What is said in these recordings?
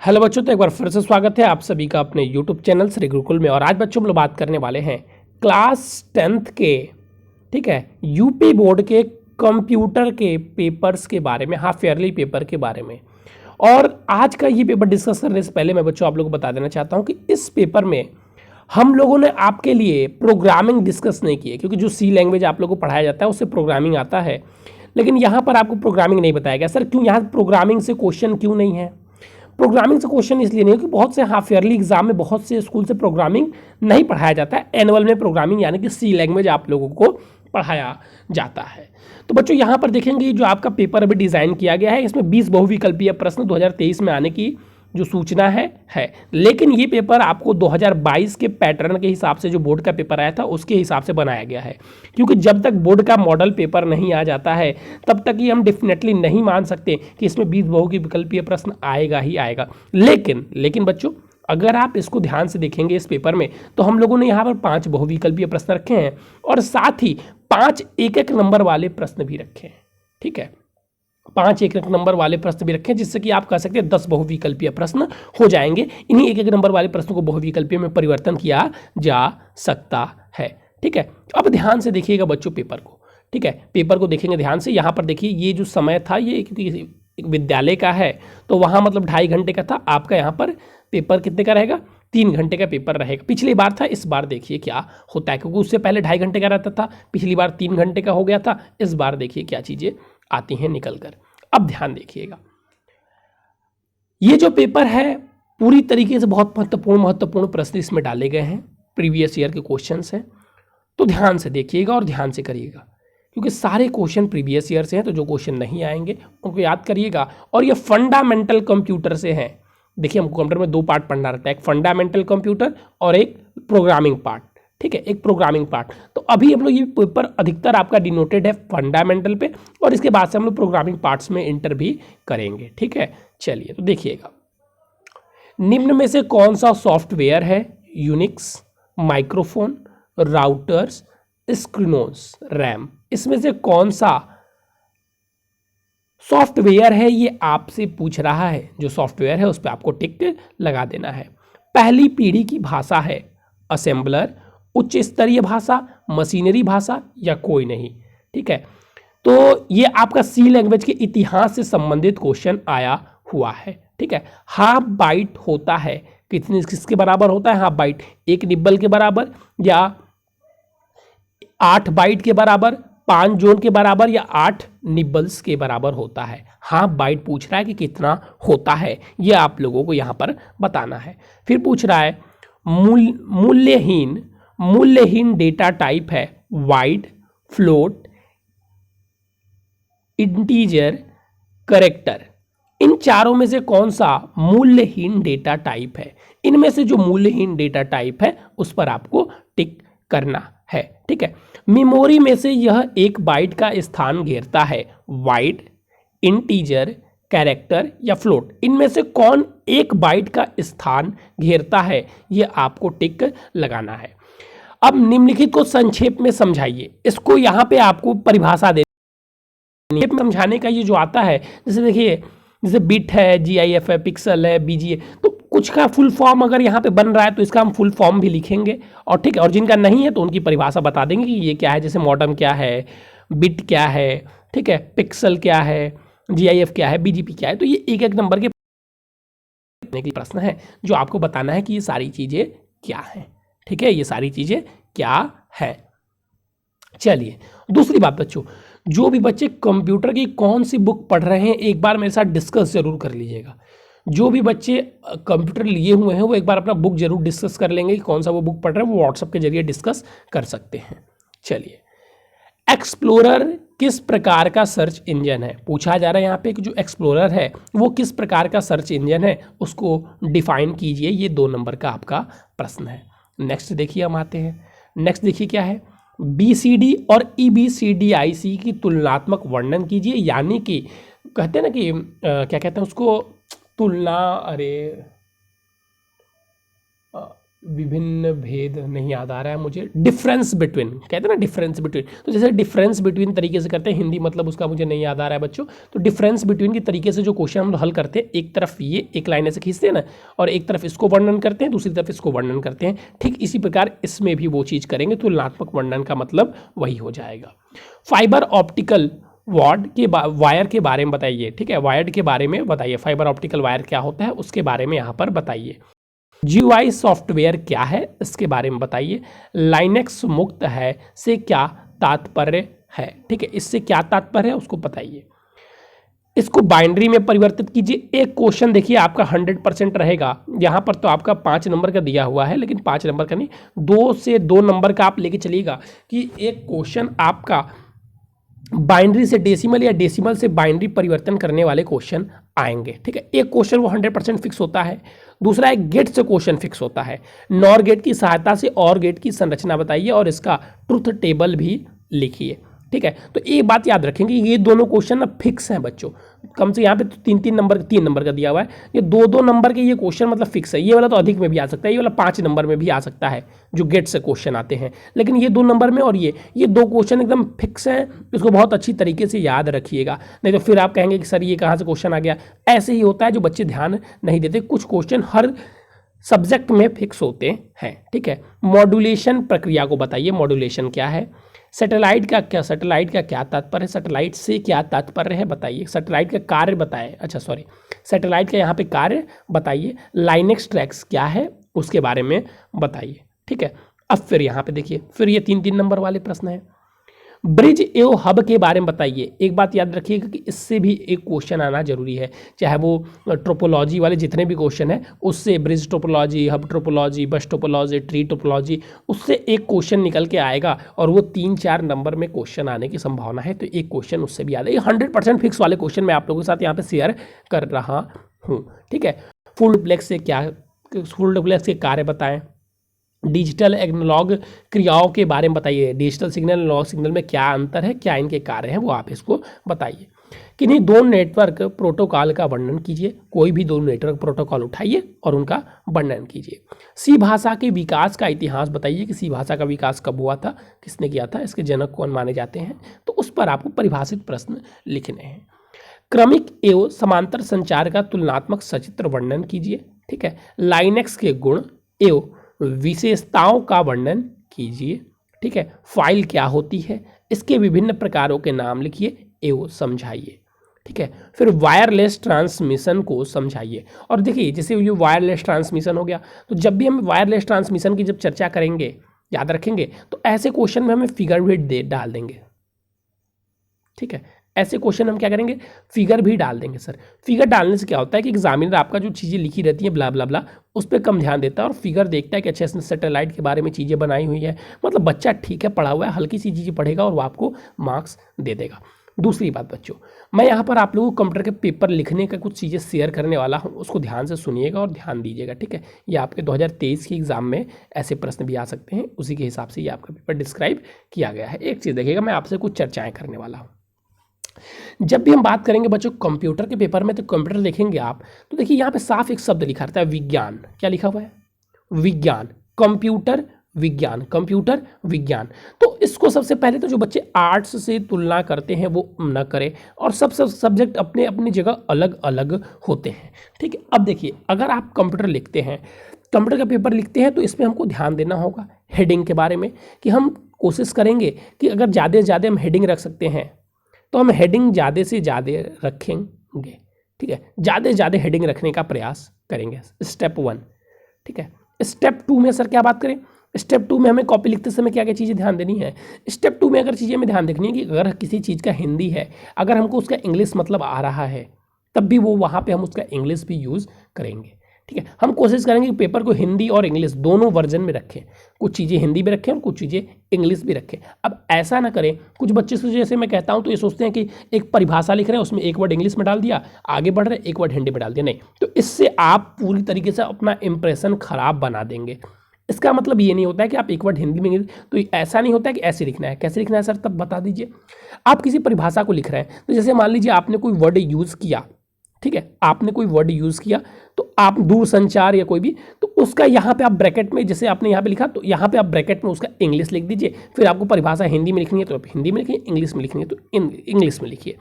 Hello बच्चों, तो एक बार फिर से स्वागत है आप सभी का अपने यूट्यूब चैनल श्री गुरुकुल में। और आज बच्चों हम लोग बात करने वाले हैं क्लास 10th के, ठीक है, यूपी बोर्ड के कंप्यूटर के पेपर्स के बारे में, हाफ ईयरली पेपर के बारे में। और आज का ये पेपर डिस्कस करने से पहले मैं बच्चों आप लोगों को बता देना चाहता हूँ कि इस पेपर में हम लोगों ने आपके लिए प्रोग्रामिंग डिस्कस नहीं की है, क्योंकि जो सी लैंग्वेज आप लोगों को पढ़ाया जाता है उससे प्रोग्रामिंग आता है, लेकिन यहाँ पर आपको प्रोग्रामिंग नहीं बताया गया। सर क्यों, यहाँ प्रोग्रामिंग से क्वेश्चन क्यों नहीं है? प्रोग्रामिंग से क्वेश्चन इसलिए नहीं है कि बहुत से हाफ ईयरली एग्जाम में बहुत से स्कूल से प्रोग्रामिंग नहीं पढ़ाया जाता है। एनुअल में प्रोग्रामिंग यानी कि सी लैंग्वेज आप लोगों को पढ़ाया जाता है। तो बच्चों यहाँ पर देखेंगे जो आपका पेपर अभी डिज़ाइन किया गया है, इसमें 20 बहुविकल्पीय प्रश्न 2023 में आने की जो सूचना है। लेकिन ये पेपर आपको 2022 के पैटर्न के हिसाब से, जो बोर्ड का पेपर आया था उसके हिसाब से बनाया गया है, क्योंकि जब तक बोर्ड का मॉडल पेपर नहीं आ जाता है तब तक ये हम डेफिनेटली नहीं मान सकते कि इसमें 20 बहुविकल्पीय प्रश्न आएगा ही आएगा। लेकिन बच्चों अगर आप इसको ध्यान से देखेंगे इस पेपर में, तो हम लोगों ने यहाँ पर 5 बहुविकल्पीय प्रश्न रखे हैं और साथ ही 5 एक-एक नंबर वाले प्रश्न भी रखे हैं। ठीक है, 5 एक-एक नंबर वाले प्रश्न भी रखें, जिससे कि आप कह सकते हैं 10 बहुविकल्पीय प्रश्न हो जाएंगे। इन्हीं एक-एक नंबर वाले प्रश्नों को बहुविकल्पीय में परिवर्तन किया जा सकता है। ठीक है, अब ध्यान से देखिएगा बच्चों पेपर को। ठीक है, पेपर को देखेंगे ध्यान से। यहाँ पर देखिए ये जो समय था, ये क्योंकि एक विद्यालय का है तो वहाँ मतलब 2.5 घंटे का था। आपका यहाँ पर पेपर कितने का रहेगा? 3 घंटे का पेपर रहेगा। पिछली बार था, इस बार देखिए क्या होता है, क्योंकि उससे पहले 2.5 घंटे का रहता था, पिछली बार 3 घंटे का हो गया था। इस बार देखिए क्या चीज़ें आती हैं निकल कर। अब ध्यान देखिएगा, ये जो पेपर है पूरी तरीके से बहुत महत्वपूर्ण प्रश्न इसमें डाले गए हैं, प्रीवियस ईयर के क्वेश्चंस हैं। तो ध्यान से देखिएगा और ध्यान से करिएगा, क्योंकि सारे क्वेश्चन प्रीवियस ईयर से हैं, तो जो क्वेश्चन नहीं आएंगे उनको याद करिएगा। और ये फंडामेंटल कंप्यूटर से हैं। देखिए हमको कंप्यूटर में 2 पार्ट पढ़ना रहता है, एक फंडामेंटल कंप्यूटर और एक प्रोग्रामिंग पार्ट। ठीक है, एक प्रोग्रामिंग पार्ट। तो अभी हम लोग ये पेपर अधिकतर आपका डिनोटेड है फंडामेंटल पे, और इसके बाद से हम लोग प्रोग्रामिंग पार्ट्स में इंटर भी करेंगे। ठीक है, चलिए तो देखिएगा, निम्न में से कौन सा सॉफ्टवेयर है? यूनिक्स, माइक्रोफोन, राउटर्स, स्क्रीनोस, रैम। इसमें से कौन सा सॉफ्टवेयर है ये आपसे पूछ रहा है। जो सॉफ्टवेयर है उस पर आपको टिक लगा देना है। पहली पीढ़ी की भाषा है असेंबलर, उच्च स्तरीय भाषा, मशीनरी भाषा या कोई नहीं। ठीक है, तो ये आपका सी लैंग्वेज के इतिहास से संबंधित क्वेश्चन आया हुआ है। ठीक है, हाफ बाइट होता है कितने, किसके बराबर होता है? हाफ बाइट 1 निब्बल के बराबर, या 8 बाइट के बराबर, 5 जोन के बराबर, या 8 निब्बल्स के बराबर होता है। हाफ बाइट पूछ रहा है कि कितना होता है, ये आप लोगों को यहाँ पर बताना है। फिर पूछ रहा है मूल्यहीन डेटा टाइप है वाइड, फ्लोट, इंटीजर, कैरेक्टर। इन चारों में से कौन सा मूल्यहीन डेटा टाइप है? इनमें से जो मूल्यहीन डेटा टाइप है उस पर आपको टिक करना है। ठीक है, मेमोरी में से यह 1 बाइट का स्थान घेरता है वाइड, इंटीजर, कैरेक्टर या फ्लोट। इनमें से कौन 1 बाइट का स्थान घेरता है, ये आपको टिक लगाना है। अब निम्नलिखित को संक्षेप में समझाइए। इसको यहाँ पे आपको परिभाषा देनी है। समझाने का ये जो आता है, जैसे देखिए, जैसे बिट है, GIF है, पिक्सल है, BGA, तो कुछ का फुल फॉर्म अगर यहाँ पे बन रहा है तो इसका हम फुल फॉर्म भी लिखेंगे। और ठीक है, और जिनका नहीं है तो उनकी परिभाषा बता देंगे कि ये क्या है। जैसे मॉडम क्या है, बिट क्या है, ठीक है, पिक्सल क्या है, GIF क्या है, BGP क्या है। तो ये एक-एक नंबर के प्रश्न है जो आपको बताना है कि ये सारी चीज़ें क्या हैं। ठीक है, ये सारी चीज़ें क्या है। चलिए दूसरी बात बच्चों, जो भी बच्चे कंप्यूटर की कौन सी बुक पढ़ रहे हैं एक बार मेरे साथ डिस्कस जरूर कर लीजिएगा। जो भी बच्चे कंप्यूटर लिए हुए हैं वो एक बार अपना बुक जरूर डिस्कस कर लेंगे कि कौन सा वो बुक पढ़ रहे हैं, वो व्हाट्सएप के जरिए डिस्कस कर सकते हैं। चलिए, एक्सप्लोरर किस प्रकार का सर्च इंजन है? पूछा जा रहा है यहाँ पे कि जो एक्सप्लोरर है वो किस प्रकार का सर्च इंजन है, उसको डिफाइन कीजिए। ये 2 नंबर का आपका प्रश्न है। नेक्स्ट देखिए, हम आते हैं। नेक्स्ट देखिए क्या है, BCD और EBCDIC की तुलनात्मक वर्णन कीजिए। यानी कि कहते हैं ना कि क्या कहते हैं उसको, तुलना, अरे विभिन्न भेद नहीं याद आ रहा है मुझे, डिफरेंस बिटवीन कहते हैं ना, डिफरेंस बिटवीन, तो जैसे डिफरेंस बिटवीन तरीके से करते हैं, हिंदी मतलब उसका मुझे नहीं याद आ रहा है बच्चों। तो डिफरेंस बिटवीन की तरीके से जो क्वेश्चन हम हल करते हैं, एक तरफ ये एक लाइन ऐसे खींचते हैं ना, और एक तरफ इसको वर्णन करते हैं, दूसरी तरफ इसको वर्णन करते हैं, ठीक इसी प्रकार इसमें भी वो चीज़ करेंगे, तुलनात्मक वर्णन का मतलब वही हो जाएगा। फाइबर ऑप्टिकल वायर के बारे में बताइए, ठीक है, वायर के बारे में बताइए, फाइबर ऑप्टिकल वायर क्या होता है उसके बारे में यहाँ पर बताइए। GUI सॉफ्टवेयर क्या है इसके बारे में बताइए। लाइनेक्स मुक्त है से क्या तात्पर्य है, ठीक है, इससे क्या तात्पर्य है उसको बताइए। इसको बाइनरी में परिवर्तित कीजिए। एक क्वेश्चन देखिए आपका 100% रहेगा, यहाँ पर तो आपका 5 नंबर का दिया हुआ है, लेकिन 5 नंबर का नहीं, 2 से 2 नंबर का आप लेके चलिएगा कि एक क्वेश्चन आपका बाइनरी से डेसिमल या डेसिमल से बाइनरी परिवर्तन करने वाले क्वेश्चन आएंगे, ठीक है। एक क्वेश्चन वो 100% फिक्स होता है, दूसरा एक गेट से क्वेश्चन फिक्स होता है। नॉर गेट की सहायता से और गेट की संरचना बताइए और इसका ट्रुथ टेबल भी लिखिए, ठीक है। तो एक बात याद रखेंगे, ये दोनों क्वेश्चन ना फिक्स हैं बच्चों, कम से यहाँ पे तो 3 नंबर का दिया हुआ है, ये 2 नंबर के ये क्वेश्चन मतलब फिक्स है। ये वाला तो अधिक में भी आ सकता है, ये वाला 5 नंबर में भी आ सकता है जो गेट से क्वेश्चन आते हैं, लेकिन ये 2 नंबर में और ये 2 क्वेश्चन एकदम फिक्स हैं। इसको बहुत अच्छी तरीके से याद रखिएगा, नहीं तो फिर आप कहेंगे कि सर ये कहाँ से क्वेश्चन आ गया। ऐसे ही होता है, जो बच्चे ध्यान नहीं देते, कुछ क्वेश्चन हर सब्जेक्ट में फिक्स होते हैं, ठीक है। मॉड्यूलेशन प्रक्रिया को बताइए, मॉड्यूलेशन क्या है। सैटेलाइट का क्या तात्पर्य है, सैटेलाइट से क्या तात्पर्य है बताइए। सैटेलाइट का कार्य बताएं, अच्छा सॉरी, सैटेलाइट का यहाँ पे कार्य बताइए। लाइनेक्स ट्रैक्स क्या है उसके बारे में बताइए, ठीक है। अब फिर यहाँ पे देखिए, फिर ये 3 नंबर वाले प्रश्न है। ब्रिज एवं हब के बारे में बताइए। एक बात याद रखिएगा कि इससे भी एक क्वेश्चन आना जरूरी है, चाहे वो ट्रोपोलॉजी वाले जितने भी क्वेश्चन है उससे, ब्रिज टोपोलॉजी, हब टोपोलॉजी, बस टोपोलॉजी, ट्री टोपोलॉजी, उससे एक क्वेश्चन निकल के आएगा और वो 3-4 नंबर में क्वेश्चन आने की संभावना है। तो एक क्वेश्चन उससे भी आता है। 100% फिक्स वाले क्वेश्चन मैं आप लोगों के साथ यहाँ पे शेयर कर रहा हूँ, ठीक है। फुल डुप्लेक्स के कार्य बताएं। डिजिटल एनालॉग क्रियाओं के बारे में बताइए। डिजिटल सिग्नल एनालॉग सिग्नल में क्या अंतर है, क्या इनके कार्य हैं, वो आप इसको बताइए। किन्हीं 2 नेटवर्क प्रोटोकॉल का वर्णन कीजिए। कोई भी 2 नेटवर्क प्रोटोकॉल उठाइए और उनका वर्णन कीजिए। सी भाषा के विकास का इतिहास बताइए कि सी भाषा का विकास कब हुआ था, किसने किया था, इसके जनक कौन माने जाते हैं, तो उस पर आपको परिभाषित प्रश्न लिखने हैं। क्रमिक एवं समांतर संचार का तुलनात्मक सचित्र वर्णन कीजिए, ठीक है। लाइनेक्स के गुण एवं विशेषताओं का वर्णन कीजिए, ठीक है। फाइल क्या होती है, इसके विभिन्न प्रकारों के नाम लिखिए एवं समझाइए, ठीक है। फिर वायरलेस ट्रांसमिशन को समझाइए। और देखिए, जैसे ये वायरलेस ट्रांसमिशन हो गया, तो जब भी हम वायरलेस ट्रांसमिशन की जब चर्चा करेंगे, याद रखेंगे, तो ऐसे क्वेश्चन में हमें फिगर भी डाल देंगे, ठीक है। ऐसे क्वेश्चन हम क्या करेंगे, फिगर भी डाल देंगे। सर फिगर डालने से क्या होता है कि एग्जामिनर आपका जो चीज़ें लिखी रहती हैं ब्ला ब्ला ब्ला, उस पर कम ध्यान देता है और फिगर देखता है कि अच्छा इसने सैटेलाइट के बारे में चीज़ें बनाई हुई है, मतलब बच्चा ठीक है पढ़ा हुआ है, हल्की सी चीज़ें पढ़ेगा और वो आपको मार्क्स दे देगा। दूसरी बात बच्चों, मैं यहाँ पर आप लोगों को कंप्यूटर के पेपर लिखने का कुछ चीज़ें शेयर करने वाला हूँ, उसको ध्यान से सुनिएगा और ध्यान दीजिएगा, ठीक है। ये आपके 2023 के एग्जाम में ऐसे प्रश्न भी आ सकते हैं, उसी के हिसाब से ये आपका पेपर डिस्क्राइब किया गया है। एक चीज़ देखिएगा, मैं आपसे कुछ चर्चाएँ करने वाला हूँ। जब भी हम बात करेंगे बच्चों कंप्यूटर के पेपर में, तो कंप्यूटर देखेंगे आप, तो देखिए यहाँ पे साफ एक शब्द लिखा रहता है, विज्ञान। क्या लिखा हुआ है, विज्ञान, कंप्यूटर विज्ञान, कंप्यूटर विज्ञान। तो इसको सबसे पहले तो जो बच्चे आर्ट्स से तुलना करते हैं वो न करें, और सब सब्जेक्ट अपने अपनी जगह अलग अलग होते हैं, ठीक है। अब देखिए, अगर आप कंप्यूटर लिखते हैं, कंप्यूटर का पेपर लिखते हैं, तो इसमें हमको ध्यान देना होगा हेडिंग के बारे में, कि हम कोशिश करेंगे कि अगर ज़्यादा से ज़्यादा हम हेडिंग रख सकते हैं तो हम हेडिंग ज़्यादा से ज़्यादा रखेंगे, ठीक है। ज़्यादा से ज़्यादा हेडिंग रखने का प्रयास करेंगे, स्टेप 1, ठीक है। स्टेप 2 में सर क्या बात करें, स्टेप 2 में हमें कॉपी लिखते समय क्या क्या चीज़ें ध्यान देनी है। स्टेप 2 में अगर चीज़ें में ध्यान देखनी है कि अगर किसी चीज़ का हिंदी है, अगर हमको उसका इंग्लिश मतलब आ रहा है, तब भी वो वहाँ पे हम उसका इंग्लिश भी यूज़ करेंगे, ठीक है। हम कोशिश करेंगे कि पेपर को हिंदी और इंग्लिश दोनों वर्जन में रखें, कुछ चीज़ें हिंदी में रखें और कुछ चीज़ें इंग्लिश भी रखें। अब ऐसा ना करें, कुछ बच्चे से जैसे मैं कहता हूं तो ये सोचते हैं कि एक परिभाषा लिख रहे हैं, उसमें एक वर्ड इंग्लिश में डाल दिया, आगे बढ़ रहे एक वर्ड हिंदी में डाल दिया, नहीं, तो इससे आप पूरी तरीके से अपना इंप्रेशन खराब बना देंगे। इसका मतलब ये नहीं होता है कि आप एक वर्ड हिंदी में, तो ऐसा नहीं होता है कि ऐसे लिखना है। कैसे लिखना है सर, तब बता दीजिए। आप किसी परिभाषा को लिख रहे हैं, तो जैसे मान लीजिए आपने कोई वर्ड यूज़ किया, ठीक है, आपने कोई वर्ड यूज़ किया, तो आप दूर संचार या कोई भी, तो उसका यहाँ पे आप ब्रैकेट में, जैसे आपने यहाँ पे लिखा तो यहाँ पे आप ब्रैकेट में उसका इंग्लिश लिख दीजिए। फिर आपको परिभाषा हिंदी में लिखनी है तो आप हिंदी में लिखिए, इंग्लिश में लिखनी है तो इंग्लिश में लिखिए।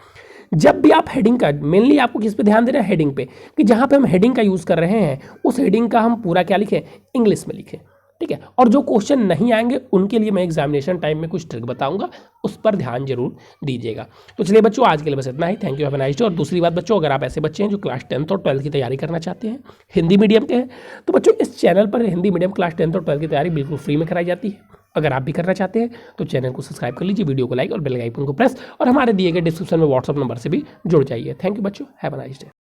जब भी आप हेडिंग का, मेनली आपको किस पे ध्यान देना है, हेडिंग पे, कि जहाँ पे हम हेडिंग का यूज़ कर रहे हैं उस हेडिंग का हम पूरा क्या लिखें, इंग्लिश में लिखें, ठीक है। और जो क्वेश्चन नहीं आएंगे उनके लिए मैं एग्जामिनेशन टाइम में कुछ ट्रिक बताऊंगा, उस पर ध्यान जरूर दीजिएगा। तो चलिए बच्चों, आज के लिए बस इतना ही। Thank you, have a nice day. और दूसरी बात बच्चों, अगर आप ऐसे बच्चे हैं जो क्लास 10th और 12th की तैयारी करना चाहते हैं, हिंदी मीडियम के हैं, तो बच्चों इस चैनल पर हिंदी मीडियम क्लास 10th और 12th की तैयारी बिल्कुल फ्री में कराई जाती है। अगर आप भी करना चाहते हैं तो चैनल को सब्सक्राइब कर लीजिए, वीडियो को लाइक और बेल आइकन को प्रेस, और हमारे दिए गए डिस्क्रिप्शन में व्हाट्सअप नंबर से भी जुड़ जाइए। थैंक यू बच्चों, हैव अ नाइस डे।